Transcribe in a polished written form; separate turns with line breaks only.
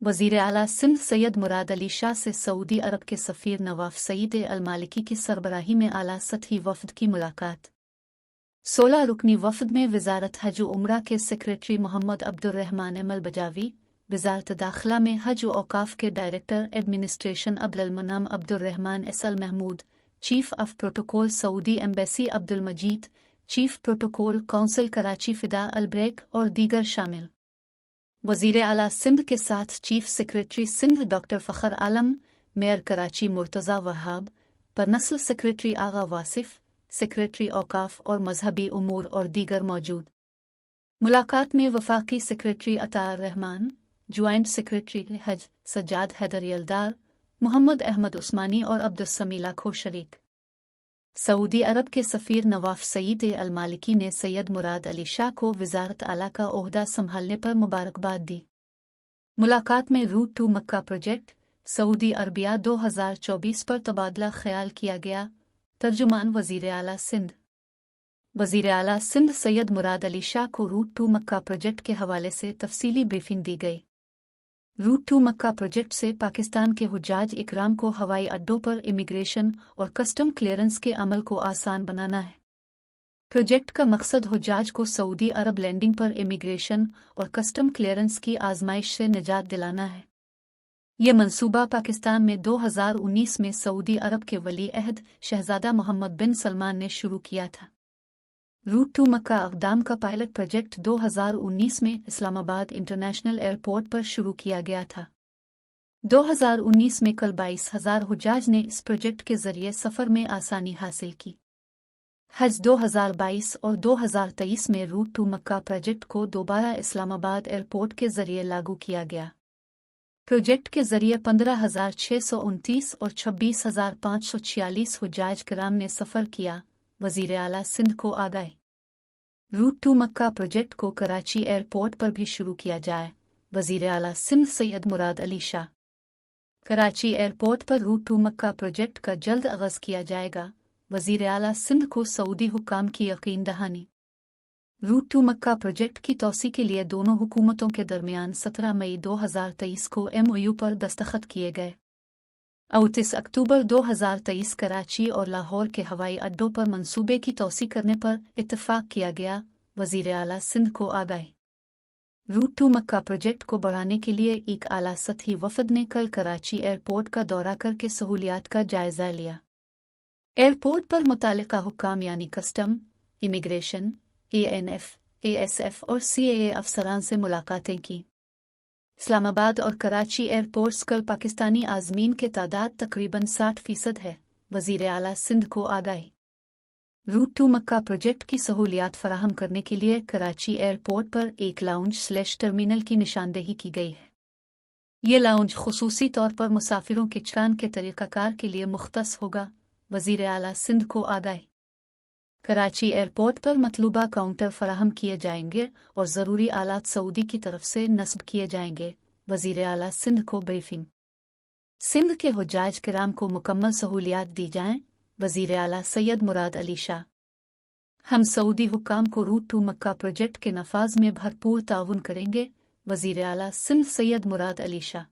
वज़ीर आला सिंध सैयद मुराद अली शाह से सऊदी अरब के सफ़ीर नवाफ सईद अल मालिकी की सरबराही में आला सतही वफ़द की मुलाकात। 16 रुकनी वफ़द में वज़ारत हज व उम्रा के सेक्रेटरी मोहम्मद अब्दुर्रहमान अमल बजावी, वज़ारत दाखिला में हज व औक़ाफ़ के director administration Abdul Manam Abdurrahman एस Al Mahmoud, chief of protocol Saudi embassy Abdul Majeed, chief protocol council Karachi फ़िदा अल ब्रेक और दीगर शामिल। वज़ीर आला सिंध के साथ chief secretary Sindh doctor Fakhar Alam, mayor Karachi Murtaza Wahab, principal secretary Agha Wasif, secretary औक़ाफ़ और मजहबी उमूर और दीगर मौजूद। मुलाकात में वफाकी सेक्रेटरी अतार रहमान, ज्वाइंट सेक्रेटरी हज सज्जाद हैदर यलदार, मोहम्मद अहमद उस्मानी और अब्दुस्समी लाखो शरीक। सऊदी अरब के सफ़ीर नवाफ सईद अल मालिकी ने सैयद मुराद अली शाह को वज़ारत आला का ओहदा संभालने पर मुबारकबाद दी। मुलाकात में रूट टू मक्का प्रोजेक्ट सऊदी अरबिया 2024 पर तबादला ख्याल किया गया। तर्जुमान वज़ीर आला सिंध। वज़ीर आला सिंध सैयद मुराद अली शाह को रूट टू मक्का प्रोजेक्ट के हवाले से तफसीली ब्रीफिंग दी गई। रूट टू मक्का प्रोजेक्ट से पाकिस्तान के हुज्जाज इकराम को हवाई अड्डों पर इमिग्रेशन और कस्टम क्लियरेंस के अमल को आसान बनाना है। प्रोजेक्ट का मकसद हुज्जाज को सऊदी अरब लैंडिंग पर इमिग्रेशन और कस्टम क्लियरेंस की आजमाइश से निजात दिलाना है। ये मंसूबा पाकिस्तान में 2019 में सऊदी अरब के वली अहद शहजादा मोहम्मद बिन सलमान ने शुरू किया था। रूट टू मक्का अक़दाम का पायलट प्रोजेक्ट 2019 में इस्लामाबाद इंटरनेशनल एयरपोर्ट पर शुरू किया गया था। 2019 में कल 22,000 हुज्जाज ने इस प्रोजेक्ट के जरिए सफ़र में आसानी हासिल की। हज 2022 और 2023 में रूट टू मक्का प्रोजेक्ट को दोबारा इस्लामाबाद एयरपोर्ट के जरिए लागू किया गया। प्रोजेक्ट के जरिए 15,629 और 26,546 हुज्जाज किराम ने सफ़र किया। वज़ीर आला सिंध को आगाही। रूट टू मक्का प्रोजेक्ट को कराची एयरपोर्ट पर भी शुरू किया जाए। वज़ीर आला सिंध सैयद मुराद अली शाह। कराची एयरपोर्ट पर रूट टू मक्का प्रोजेक्ट का जल्द आगाज़ किया जाएगा। वज़ीर आला सिंध को सऊदी हुक्काम की यकीन दहानी। रूट टू मक्का प्रोजेक्ट की तौसी के लिए दोनों हुकूमतों के दरमियान 17 मई 2023 को MOU पर दस्तखत किए गए। 29 अक्टूबर 2023 कराची और लाहौर के हवाई अड्डों पर मंसूबे की तौसी करने पर इत्तफाक किया गया। वज़ीर आला सिंध को आगाही। रूट टू मक्का प्रोजेक्ट को बढ़ाने के लिए एक आला सतही वफ़द ने कल कराची एयरपोर्ट का दौरा करके सहूलियात का जायज़ा लिया। एयरपोर्ट पर मुतालिका हुक्काम यानी कस्टम, इमिग्रेशन, ANF, ASF और CAA अफसरान से मुलाकातें की। इस्लामाबाद और कराची एयरपोर्ट्स कल पाकिस्तानी आज़मीन के तादाद तकरीबन 60% है। वज़ीर आला सिंध को आगाही। रूट टू मक्का प्रोजेक्ट की सहूलियात फराहम करने के लिए कराची एयरपोर्ट पर एक लाउंज/टर्मिनल की निशानदेही की गई है। ये लाउंज खुसूसी तौर पर मुसाफिरों के चलान के तरीक़ाकार के लिए मुख्तस होगा। वज़ीर आला सिंध को आगाही। कराची एयरपोर्ट पर मतलूबा काउंटर फराहम किए जाएंगे और ज़रूरी आलात सऊदी की तरफ से नस्ब किए जाएंगे। वज़ीर आला सिंध को ब्रीफिंग। सिंध के हुज्जाज किराम को मुकम्मल सहूलियात दी जाएं। वज़ीर आला सैयद मुराद अली शाह। हम सऊदी हुक्काम को रूट टू मक्का प्रोजेक्ट के नफाज में भरपूर ताउन करेंगे। वज़ीर आला सिंध सैयद मुराद अली शाह।